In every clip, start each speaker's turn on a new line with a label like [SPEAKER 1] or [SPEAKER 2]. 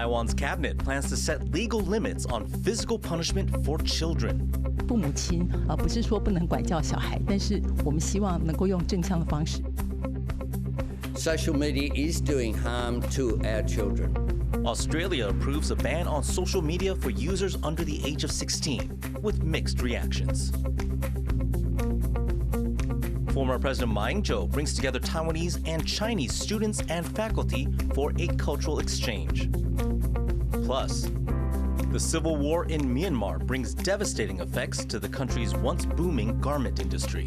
[SPEAKER 1] Taiwan's cabinet plans to set legal limits on physical punishment for children.
[SPEAKER 2] 父母亲不是说不能管教小孩，但是我们希望能够用正向的方式。
[SPEAKER 3] Social media is doing harm to our children.
[SPEAKER 1] Australia approves a ban on social media for users under the age of 16, with mixed reactions. Former President Ma Ying-jeou brings together Taiwanese and Chinese students and faculty for a cultural exchange. Plus, the civil war in Myanmar brings devastating effects to the country's once booming garment industry.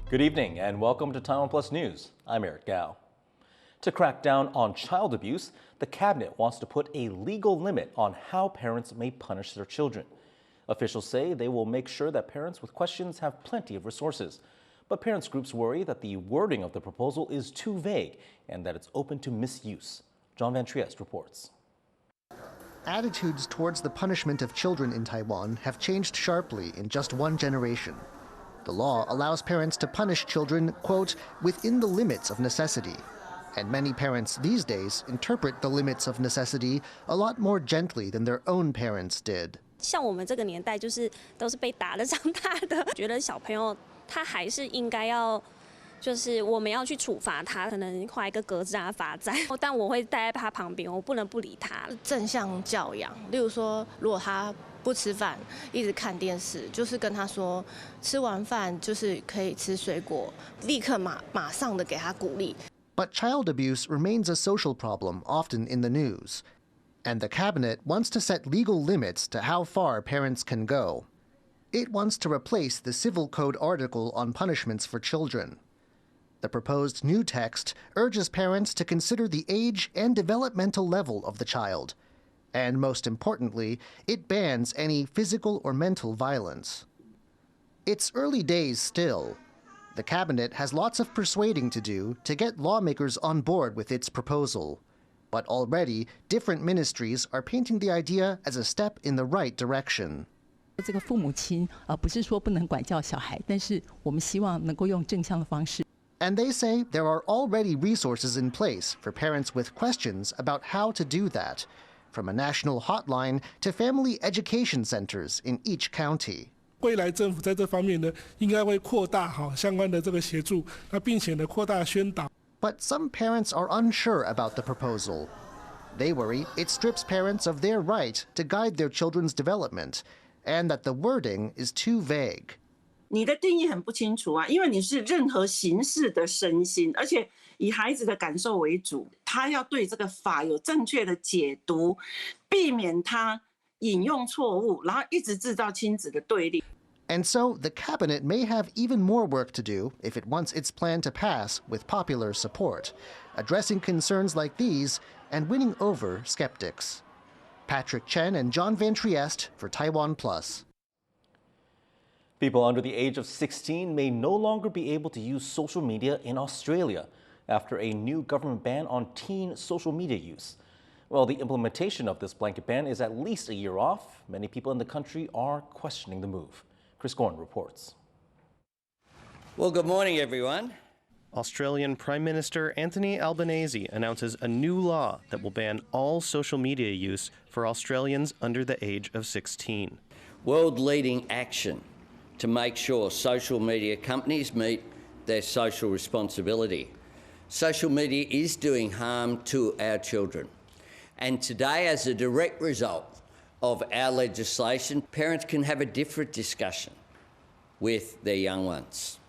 [SPEAKER 1] Good evening and welcome to TaiwanPlus News. I'm Eric Gao. To crack down on child abuse, the cabinet wants to put a legal limit on how parents may punish their children. Officials say they will make sure that parents with questions have plenty of resources. But parents' groups worry that the wording of the proposal is too vague and that it's open to misuse. John Van Trieste reports.
[SPEAKER 4] Attitudes towards the punishment of children in Taiwan have changed sharply in just one generation. The law allows parents to punish children, quote, within the limits of necessity. And many parents these days interpret the limits of necessity a lot more gently than their own parents did.
[SPEAKER 5] 像我们这个年代都是被打的长大的，觉得小朋友他还是应该要，就是我们要去处罚他，可能画一个格子让他罚站，但我会待在他旁边，我不能不理他。
[SPEAKER 6] 正向教养，例如说，如果他不吃饭，一直看电视，就是跟他说，吃完饭就是可以吃水果，立刻马上的给他鼓励。
[SPEAKER 4] But child abuse remains a social problem often in the news. And the cabinet wants to set legal limits to how far parents can go. It wants to replace the Civil Code article on punishments for children. The proposed new text urges parents to consider the age and developmental level of the child. And most importantly, it bans any physical or mental violence. It's early days still. The cabinet has lots of persuading to do to get lawmakers on board with its proposal. But already, different ministries are painting the idea as a step in the right direction.
[SPEAKER 2] 这个父母亲不是说不能管教小孩，但是我们希望能够用正向的方式。
[SPEAKER 4] And they say there are already resources in place for parents with questions about how to do that, from a national hotline to family education centers in each county.
[SPEAKER 7] 未来政府在这方面呢，应该会扩大相关的这个协助，那并且呢扩大宣导。
[SPEAKER 4] But some parents are unsure about the proposal. They worry it strips parents of their right to guide their children's development, and that the wording is too vague.
[SPEAKER 8] 你的定义很不清楚啊，因为你是任何形式的身心，而且以孩子的感受为主，他要对这个法有正确的解读，避免他引用错误，然后一直制造亲子的对立。
[SPEAKER 4] And so the cabinet may have even more work to do if it wants its plan to pass with popular support, addressing concerns like these and winning over skeptics. Patrick Chen and John Van Trieste for TaiwanPlus.
[SPEAKER 1] People under the age of 16 may no longer be able to use social media in Australia after a new government ban on teen social media use. While the implementation of this blanket ban is at least a year off, many people in the country are questioning the move. Chris Gorn reports.
[SPEAKER 3] Well, good morning, everyone.
[SPEAKER 9] Australian Prime Minister Anthony Albanese announces a new law that will ban all social media use for Australians under the age of 16.
[SPEAKER 3] World-leading action to make sure social media companies meet their social responsibility. Social media is doing harm to our children. And today, as a direct result of our legislation, parents can have a different discussion with their young ones.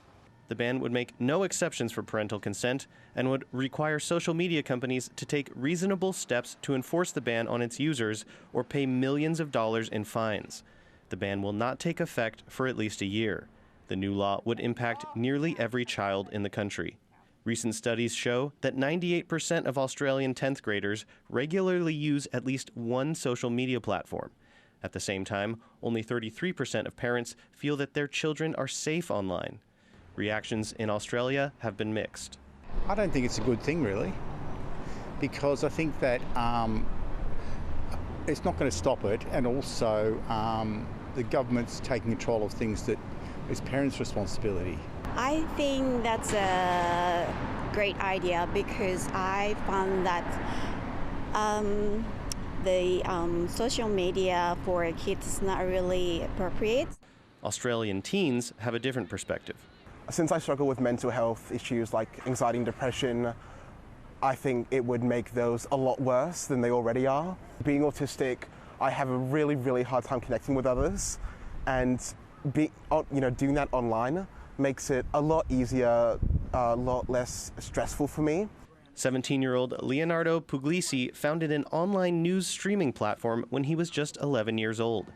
[SPEAKER 9] The ban would make no exceptions for parental consent and would require social media companies to take reasonable steps to enforce the ban on its users or pay millions of dollars in fines. The ban will not take effect for at least a year. The new law would impact nearly every child in the country. Recent studies show that 98% of Australian 10th graders regularly use at least one social media platform. At the same time, only 33% of parents feel that their children are safe online. Reactions in Australia have been mixed.
[SPEAKER 10] I don't think it's a good thing, really, because I think that it's not going to stop it, and also the government's taking control of things that It's parents' responsibility.
[SPEAKER 11] I think that's a great idea because I found that the social media for kids is not really appropriate.
[SPEAKER 9] Australian teens have a different perspective.
[SPEAKER 12] Since I struggle with mental health issues like anxiety and depression, I think it would make those a lot worse than they already are. Being autistic, I have a really, really hard time connecting with others, and doing that online makes it a lot easier, a lot less stressful for me.
[SPEAKER 9] 17-year-old Leonardo Puglisi founded an online news streaming platform when he was just 11 years old.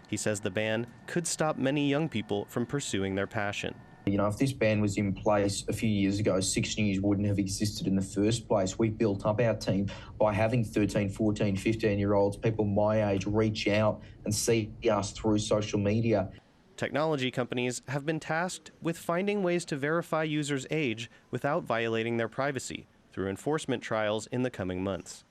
[SPEAKER 9] He says the ban could stop many young people from pursuing their passion.
[SPEAKER 13] You know, if this ban was in place a few years ago, 6 News wouldn't have existed in the first place. We built up our team by having 13, 14, 15-year-olds, people my age, reach out and see us through social media.
[SPEAKER 9] Technology companies have been tasked with finding ways to verify users' age without violating their privacy through enforcement trials in the coming months.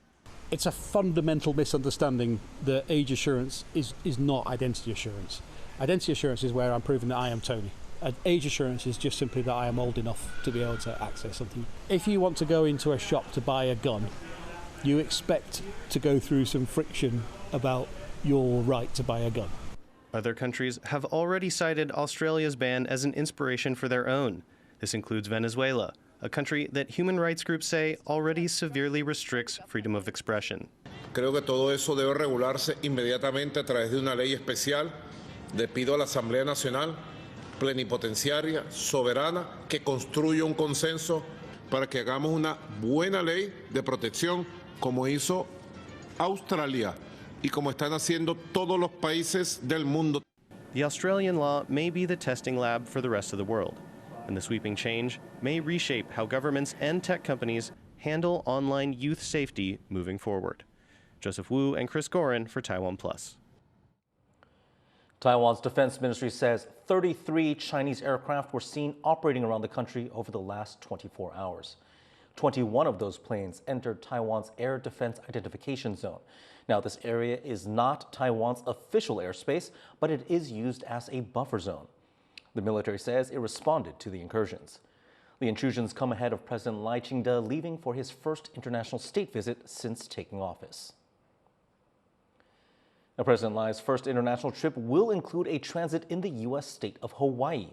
[SPEAKER 14] It's a fundamental misunderstanding that age assurance is not identity assurance. Identity assurance is where I'm proving that I am Tony. Age assurance is just simply that I am old enough to be able to access something. If you want to go into a shop to buy a gun, you expect to go through some friction about your right to buy a gun.
[SPEAKER 9] Other countries have already cited Australia's ban as an inspiration for their own. This includes Venezuela, a country that human rights groups say already severely restricts freedom of expression.
[SPEAKER 15] Creo que todo eso debe regularse inmediatamente a través de una ley especial. Le pido a la Asamblea Nacional plenipotenciaria, soberana, que construya un consenso para que hagamos una buena ley de protección como hizo Australia y como están haciendo todos los países del mundo.
[SPEAKER 9] The Australian law may be the testing lab for the rest of the world, and the sweeping change may reshape how governments and tech companies handle online youth safety moving forward. Joseph Wu and Chris Gorin for TaiwanPlus.
[SPEAKER 1] Taiwan's defense ministry says 33 Chinese aircraft were seen operating around the country over the last 24 hours. 21 of those planes entered Taiwan's Air Defense Identification Zone. Now, this area is not Taiwan's official airspace, but it is used as a buffer zone. The military says it responded to the incursions. The intrusions come ahead of President Lai Ching-te leaving for his first international state visit since taking office. Now, President Lai's first international trip will include a transit in the U.S. state of Hawaii.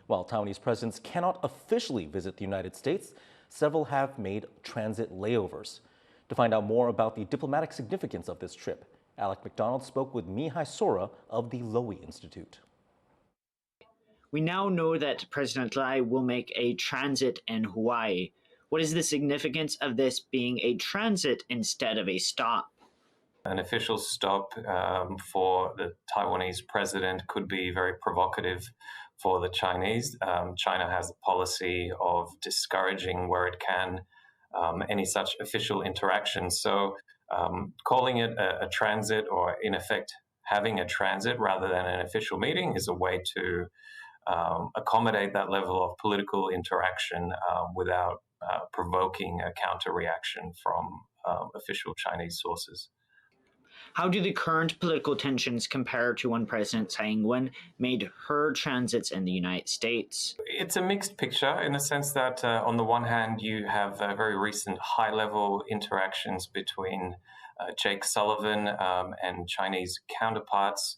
[SPEAKER 1] While Taiwanese presidents cannot officially visit the United States, several have made transit layovers. To find out more about the diplomatic significance of this trip, Alec McDonald spoke with Mihai Sora of the Lowy Institute.
[SPEAKER 16] We now know that President Lai will make a transit in Hawaii. What is the significance of this being a transit instead of a stop?
[SPEAKER 17] An official stop for the Taiwanese president could be very provocative for the Chinese. China has a policy of discouraging where it can any such official interaction. So calling it a transit, or in effect having a transit rather than an official meeting, is a way to accommodate that level of political interaction without provoking a counter-reaction from official Chinese sources.
[SPEAKER 16] How do the current political tensions compare to when President Tsai Ing-wen made her transits in the United States?
[SPEAKER 17] It's a mixed picture in the sense that on the one hand, you have very recent high-level interactions between Jake Sullivan and Chinese counterparts.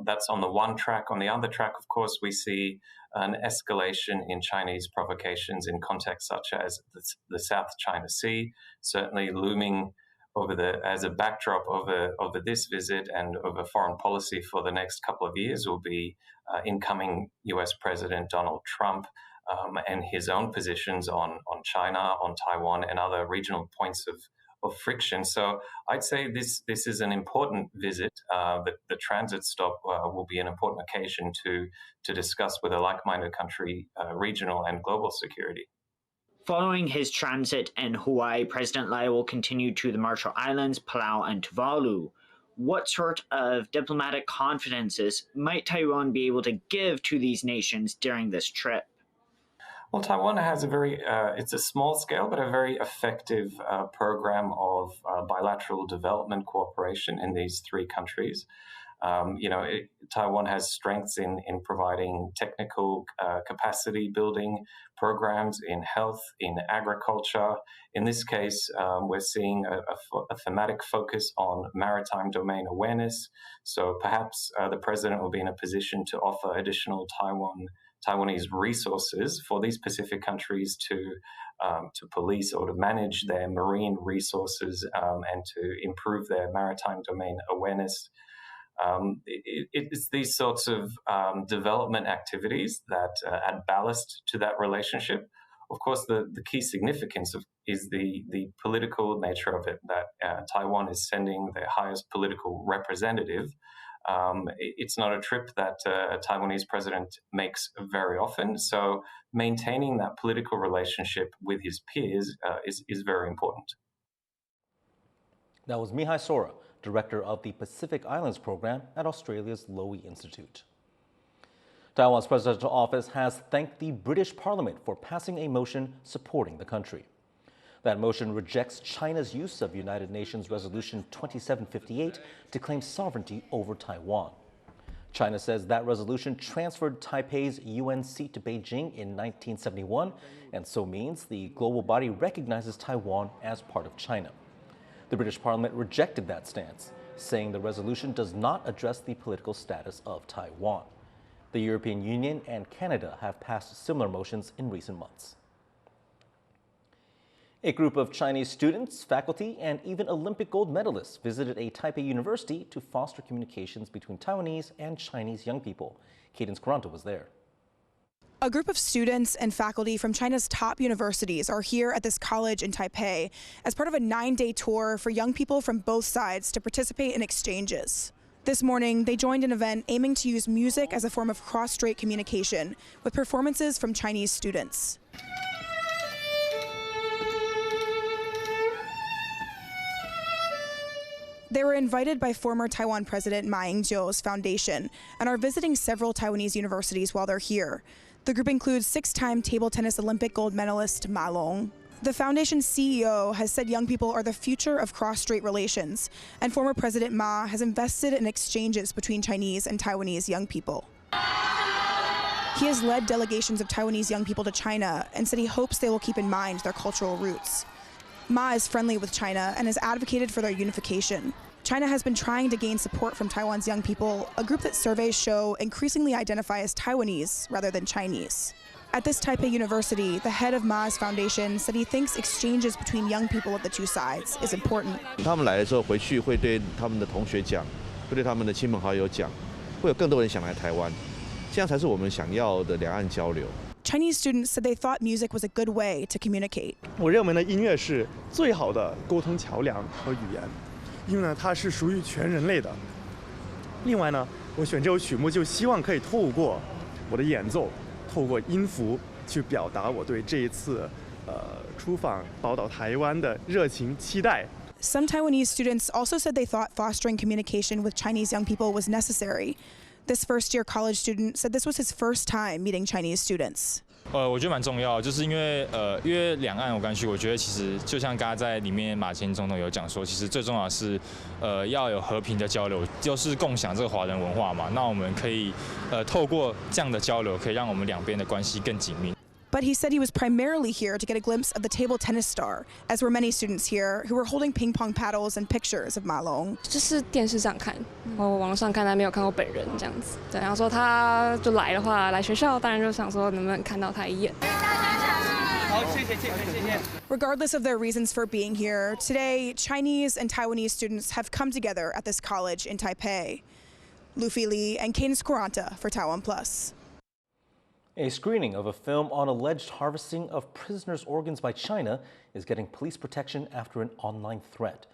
[SPEAKER 17] That's on the one track. On the other track, of course, we see an escalation in Chinese provocations in contexts such as the South China Sea, certainly looming as a backdrop over this visit and over foreign policy for the next couple of years will be incoming US President Donald Trump and his own positions on China, on Taiwan, and other regional points of friction. So I'd say this is an important visit. The transit stop will be an important occasion to discuss with a like-minded country regional and global security.
[SPEAKER 16] Following his transit in Hawaii, President Lai will continue to the Marshall Islands, Palau, and Tuvalu. What sort of diplomatic confidences might Taiwan be able to give to these nations during this trip?
[SPEAKER 17] Well, Taiwan has it's a small scale, but a very effective program of bilateral development cooperation in these three countries. Taiwan has strengths in providing technical capacity building programs in health, in agriculture. In this case, we're seeing a thematic focus on maritime domain awareness. So perhaps the president will be in a position to offer additional Taiwanese resources for these Pacific countries to police or to manage their marine resources and to improve their maritime domain awareness. It's these sorts of development activities that add ballast to that relationship. Of course, the key significance is the political nature of it, that Taiwan is sending their highest political representative. It's not a trip that a Taiwanese president makes very often, so maintaining that political relationship with his peers is very important.
[SPEAKER 1] That was Mihai Sora, director of the Pacific Islands program at Australia's Lowy Institute. Taiwan's presidential office has thanked the British Parliament for passing a motion supporting the country. That motion rejects China's use of United Nations Resolution 2758 to claim sovereignty over Taiwan. China says that resolution transferred Taipei's UN seat to Beijing in 1971, and so means the global body recognizes Taiwan as part of China. The British Parliament rejected that stance, saying the resolution does not address the political status of Taiwan. The European Union and Canada have passed similar motions in recent months. A group of Chinese students, faculty, and even Olympic gold medalists visited a Taipei university to foster communications between Taiwanese and Chinese young people. Cadence Quaranta was there.
[SPEAKER 18] A group of students and faculty from China's top universities are here at this college in Taipei as part of a 9-day tour for young people from both sides to participate in exchanges. This morning, they joined an event aiming to use music as a form of cross-strait communication with performances from Chinese students. They were invited by former Taiwan President Ma Ying-jeou's foundation and are visiting several Taiwanese universities while they're here. The group includes 6-time table tennis Olympic gold medalist Ma Long. The foundation's CEO has said young people are the future of cross-strait relations, and former President Ma has invested in exchanges between Chinese and Taiwanese young people. He has led delegations of Taiwanese young people to China and said he hopes they will keep in mind their cultural roots. Ma is friendly with China and has advocated for their unification. China has been trying to gain support from Taiwan's young people, a group that surveys show increasingly identify as Taiwanese rather than Chinese. At this Taipei University, the head of Ma's foundation said he thinks exchanges between young people of the two sides is important.
[SPEAKER 19] 他们来的时候回去会对他们的同学讲，会对他们的亲朋好友讲，会有更多人想来台湾，这样才是我们想要的两岸交流。
[SPEAKER 18] Chinese students said they thought music was a good way to communicate.
[SPEAKER 20] 我认为呢，音乐是最好的沟通桥梁和语言。 因为呢，它是属于全人类的。另外呢，我选这首曲目就希望可以透过我的演奏，透过音符去表达我对这一次出访宝岛台湾的热情期待。
[SPEAKER 18] Some Taiwanese students also said they thought fostering communication with Chinese young people was necessary. This first-year college student said this was his first time meeting Chinese students.
[SPEAKER 21] 我觉得蛮重要，就是因为两岸有关系，我觉得其实就像刚刚在里面马前总统有讲说，其实最重要的是要有和平的交流，就是共享这个华人文化嘛。那我们可以透过这样的交流，可以让我们两边的关系更紧密。
[SPEAKER 18] But he said he was primarily here to get a glimpse of the table tennis star, as were many students here who were holding ping pong paddles and pictures of Ma Long.
[SPEAKER 22] 就是电视上看，我网络上看，但没有看过本人这样子。对，然后说他就来的话，来学校，当然就想说能不能看到他一眼。
[SPEAKER 18] 好，谢谢。Regardless of their reasons for being here, today Chinese and Taiwanese students have come together at this college in Taipei. Luffy Li and Cadence Quaranta for TaiwanPlus.
[SPEAKER 1] A screening of a film on alleged harvesting of prisoners' organs by China is getting police protection after an online threat.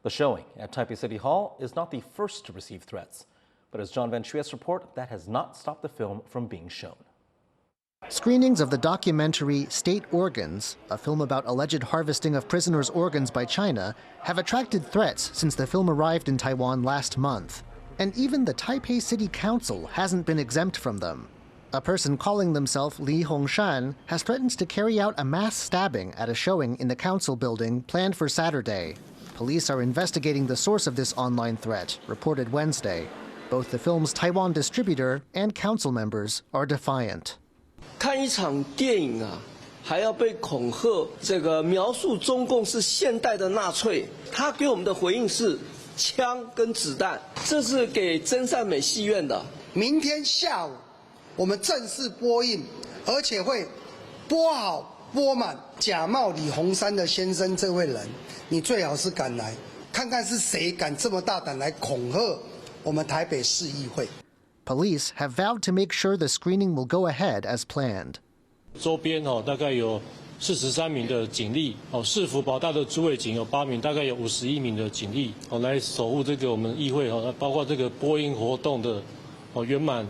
[SPEAKER 1] The showing at Taipei City Hall is not the first to receive threats, but as John Van Trieste report, that has not stopped the film from being shown.
[SPEAKER 4] Screenings of the documentary State Organs, a film about alleged harvesting of prisoners' organs by China, have attracted threats since the film arrived in Taiwan last month. And even the Taipei City Council hasn't been exempt from them. A person calling themselves Li Hongshan has threatened to carry out a mass stabbing at a showing in the council building planned for Saturday. Police are investigating the source of this online threat, reported Wednesday. Both the film's Taiwan distributor and council members are defiant.
[SPEAKER 5] 看一场电影啊，还要被恐吓，这个描述中共是现代的纳粹，他给我们的回应是枪跟子弹，这是给真善美戏院的。
[SPEAKER 6] 明天下午我们正式播映，而且会播好播满。假冒李鸿山的先生这位人，你最好是敢来看看是谁敢这么大胆来恐吓我们台北市议会。
[SPEAKER 4] Police have vowed to make sure the screening will go ahead as planned.
[SPEAKER 23] 周边大概有43名的警力，市府保大的诸位警有8名，大概有51名的警力来守护这个我们议会包括这个播映活动的圆满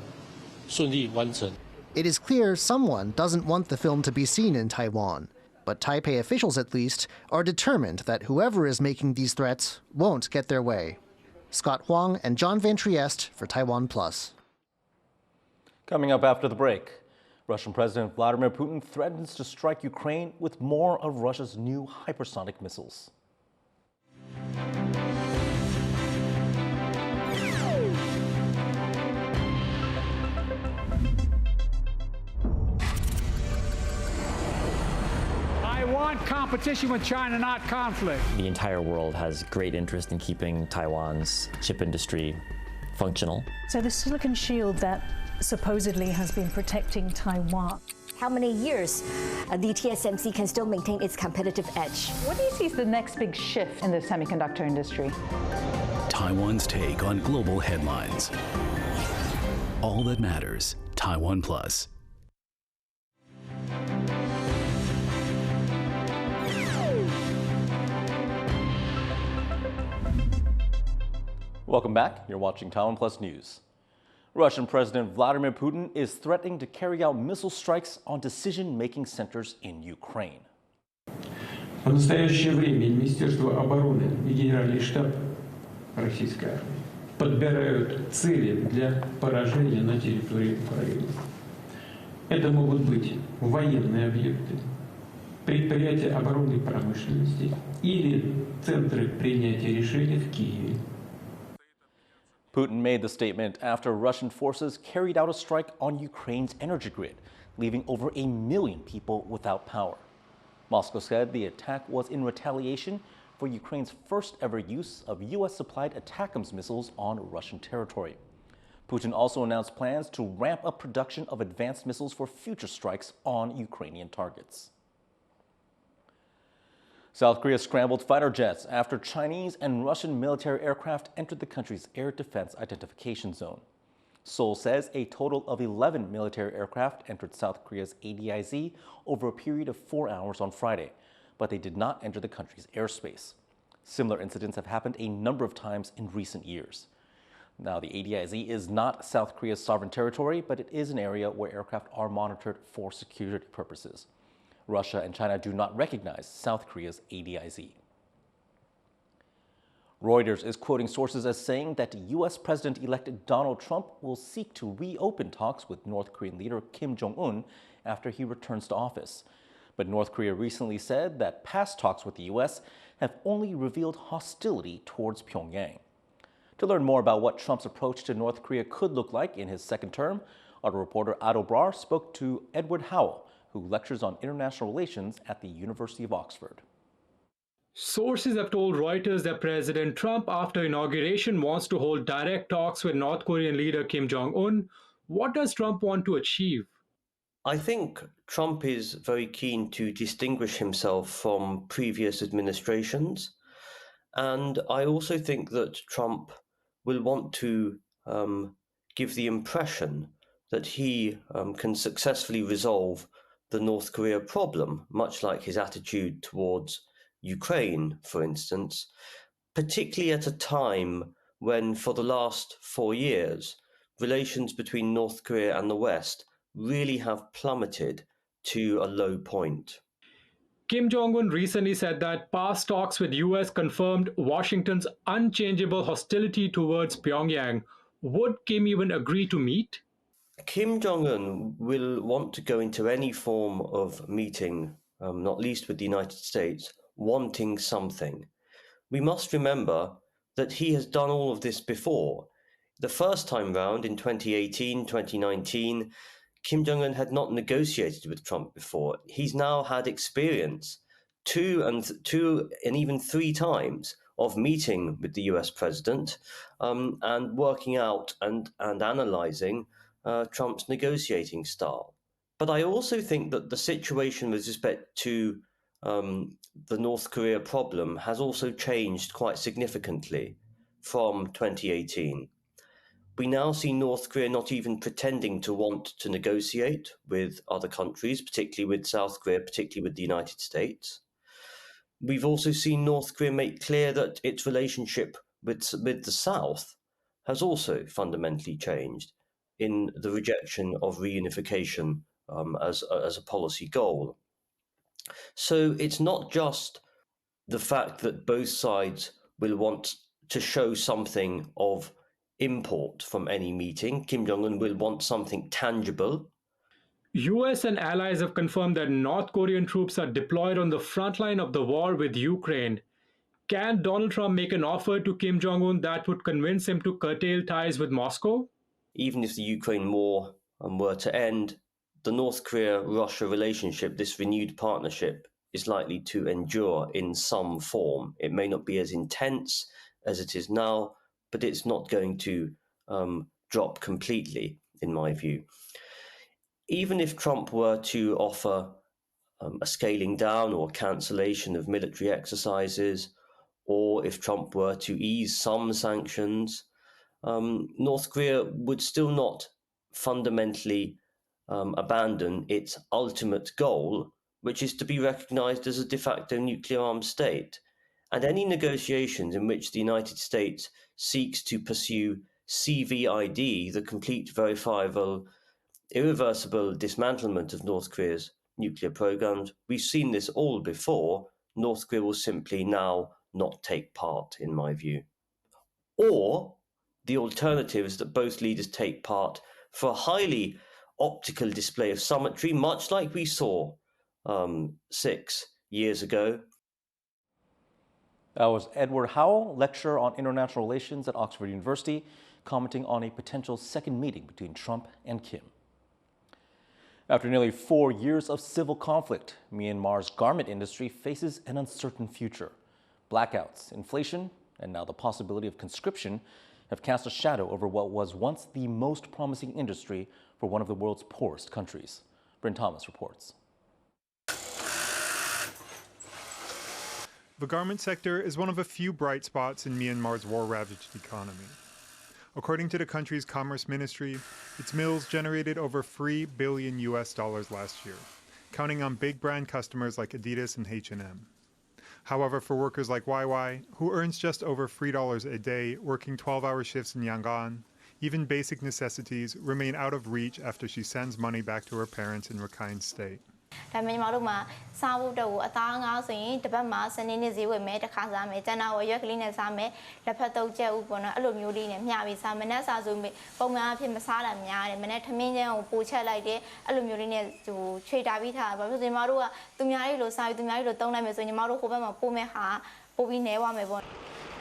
[SPEAKER 23] 顺利完成。
[SPEAKER 4] It is clear someone doesn't want the film to be seen in Taiwan, but Taipei officials at least are determined that whoever is making these threats won't get their way. Scott Huang and John Van Trieste for TaiwanPlus.
[SPEAKER 1] Coming up after the break, Russian President Vladimir Putin threatens to strike Ukraine with more of Russia's new hypersonic missiles.
[SPEAKER 24] I want competition with China, not conflict.
[SPEAKER 25] The entire world has great interest in keeping Taiwan's chip industry functional.
[SPEAKER 26] So the silicon shield that supposedly has been protecting Taiwan.
[SPEAKER 27] How many years the TSMC can still maintain its competitive edge?
[SPEAKER 28] What do you see as the next big shift in the semiconductor industry?
[SPEAKER 29] Taiwan's take on global headlines. All that matters, TaiwanPlus.
[SPEAKER 1] Welcome back. You're watching TaiwanPlus News. Russian President Vladimir Putin is threatening to carry out missile strikes on decision-making centers in Ukraine.
[SPEAKER 24] В настоящее время Министерство обороны и Генеральный штаб российской армии подбирают цели для поражения на территории Украины. Это могут быть военные объекты, предприятия оборонной промышленности или центры принятия решений в Киеве.
[SPEAKER 1] Putin made the statement after Russian forces carried out a strike on Ukraine's energy grid, leaving over 1 million people without power. Moscow said the attack was in retaliation for Ukraine's first ever use of U.S.-supplied ATACMS missiles on Russian territory. Putin also announced plans to ramp up production of advanced missiles for future strikes on Ukrainian targets. South Korea scrambled fighter jets after Chinese and Russian military aircraft entered the country's air defense identification zone. Seoul says a total of 11 military aircraft entered South Korea's ADIZ over a period of 4 hours on Friday, but they did not enter the country's airspace. Similar incidents have happened a number of times in recent years. Now, the ADIZ is not South Korea's sovereign territory, but it is an area where aircraft are monitored for security purposes. Russia and China do not recognize South Korea's ADIZ. Reuters is quoting sources as saying that U.S. President-elect Donald Trump will seek to reopen talks with North Korean leader Kim Jong-un after he returns to office. But North Korea recently said that past talks with the U.S. have only revealed hostility towards Pyongyang. To learn more about what Trump's approach to North Korea could look like in his second term, our reporter Otto Brar spoke to Edward Howell, who lectures on international relations at the University of Oxford.
[SPEAKER 24] Sources have told Reuters that President Trump, after inauguration, wants to hold direct talks with North Korean leader Kim Jong-un. What does Trump want to achieve?
[SPEAKER 30] I think Trump is very keen to distinguish himself from previous administrations. And I also think that Trump will want to give the impression that he can successfully resolve the North Korea problem, much like his attitude towards Ukraine, for instance, particularly at a time when, for the last 4 years, relations between North Korea and the West really have plummeted to a low point.
[SPEAKER 24] Kim Jong-un recently said that past talks with U.S. confirmed Washington's unchangeable hostility towards Pyongyang. Would Kim even agree to meet?
[SPEAKER 30] Kim Jong-un will want to go into any form of meeting, not least with the United States, wanting something. We must remember that he has done all of this before. The first time round in 2018, 2019, Kim Jong-un had not negotiated with Trump before. He's now had experience two and even three times of meeting with the US president and working out and analyzing Trump's negotiating style. But I also think that the situation with respect to the North Korea problem has also changed quite significantly from 2018. We now see North Korea not even pretending to want to negotiate with other countries, particularly with South Korea, particularly with the United States. We've also seen North Korea make clear that its relationship with the South has also fundamentally changed in the rejection of reunification as a policy goal. So it's not just the fact that both sides will want to show something of import from any meeting. Kim Jong-un will want something tangible.
[SPEAKER 2] US and allies have confirmed that North Korean troops are deployed on the front line of the war with Ukraine. Can Donald Trump make an offer to Kim Jong-un that would convince him to curtail ties with Moscow?
[SPEAKER 30] Even if the Ukraine war were to end, the North Korea-Russia relationship, this renewed partnership, is likely to endure in some form. It may not be as intense as it is now, but it's not going to drop completely, in my view. Even if Trump were to offer a scaling down or cancellation of military exercises, or if Trump were to ease some sanctions, North Korea would still not fundamentally abandon its ultimate goal, which is to be recognized as a de facto nuclear armed state. And any negotiations in which the United States seeks to pursue CVID, the complete, verifiable, irreversible dismantlement of North Korea's nuclear programs, we've seen this all before. North Korea will simply now not take part, in my view. Or the alternative is that both leaders take part for a highly optical display of symmetry, much like we saw 6 years ago.
[SPEAKER 1] That was Edward Howell, lecturer on international relations at Oxford University, commenting on a potential second meeting between Trump and Kim. After nearly 4 years of civil conflict, Myanmar's garment industry faces an uncertain future. Blackouts, inflation, and now the possibility of conscription have cast a shadow over what was once the most promising industry for one of the world's poorest countries. Bryn Thomas reports.
[SPEAKER 3] The garment sector is one of a few bright spots in Myanmar's war-ravaged economy. According to the country's Commerce Ministry, its mills generated over $3 billion last year, counting on big brand customers like Adidas and H&M. However, for workers like YY, who earns just over $3 a day working 12-hour shifts in Yangon, even basic necessities remain out of reach after she sends money back to her parents in Rakhine State.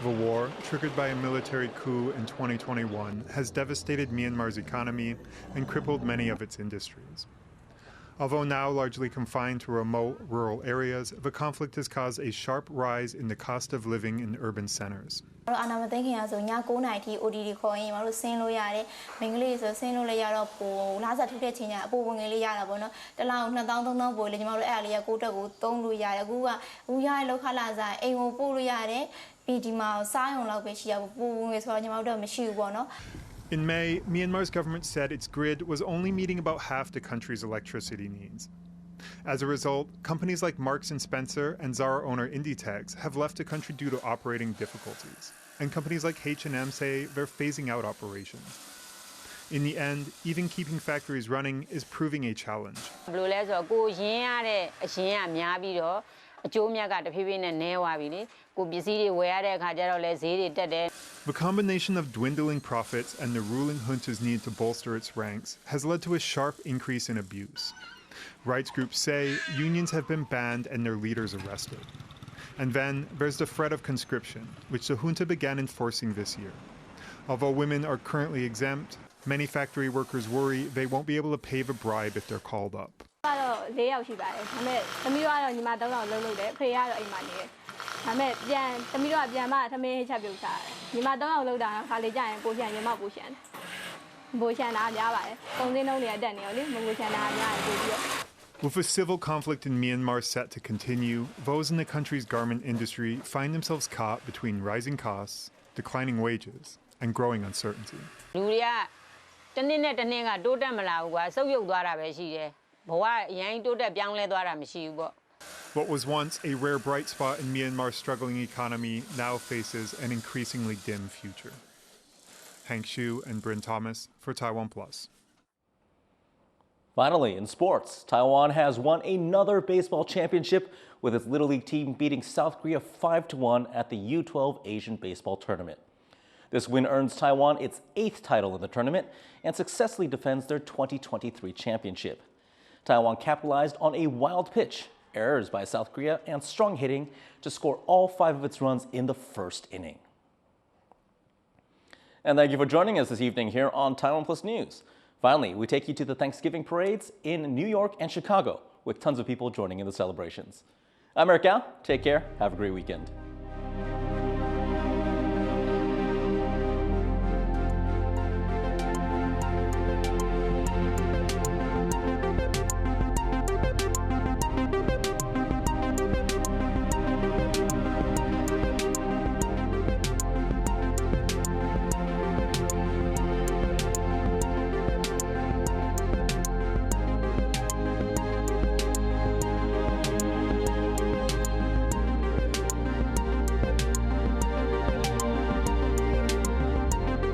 [SPEAKER 3] The war, triggered by a military coup in 2021, has devastated Myanmar's economy and crippled many of its industries. Although now largely confined to remote rural areas, the conflict has caused a sharp rise in the cost of living in urban centers. In May, Myanmar's government said its grid was only meeting about half the country's electricity needs. As a result, companies like Marks & Spencer and Zara owner Inditex have left the country due to operating difficulties, and companies like H&M say they're phasing out operations. In the end, even keeping factories running is proving a challenge. The combination of dwindling profits and the ruling junta's need to bolster its ranks has led to a sharp increase in abuse. Rights groups say unions have been banned and their leaders arrested. And then there's the threat of conscription, which the junta began enforcing this year. Although women are currently exempt, many factory workers worry they won't be able to pay the bribe if they're called up. With the civil conflict in Myanmar set to continue, those in the country's garment industry find themselves caught between rising costs, declining wages, and growing uncertainty. What was once a rare bright spot in Myanmar's struggling economy now faces an increasingly dim future. Hank Xu and Bryn Thomas for TaiwanPlus.
[SPEAKER 1] Finally, in sports, Taiwan has won another baseball championship with its Little League team beating South Korea 5-1 at the U12 Asian Baseball Tournament. This win earns Taiwan its 8th title in the tournament and successfully defends their 2023 championship. Taiwan capitalized on a wild pitch, errors by South Korea, and strong hitting to score all 5 of its runs in the first inning. And thank you for joining us this evening here on TaiwanPlus News. Finally, we take you to the Thanksgiving parades in New York and Chicago, with tons of people joining in the celebrations. I'm Eric Gao. Take care. Have a great weekend.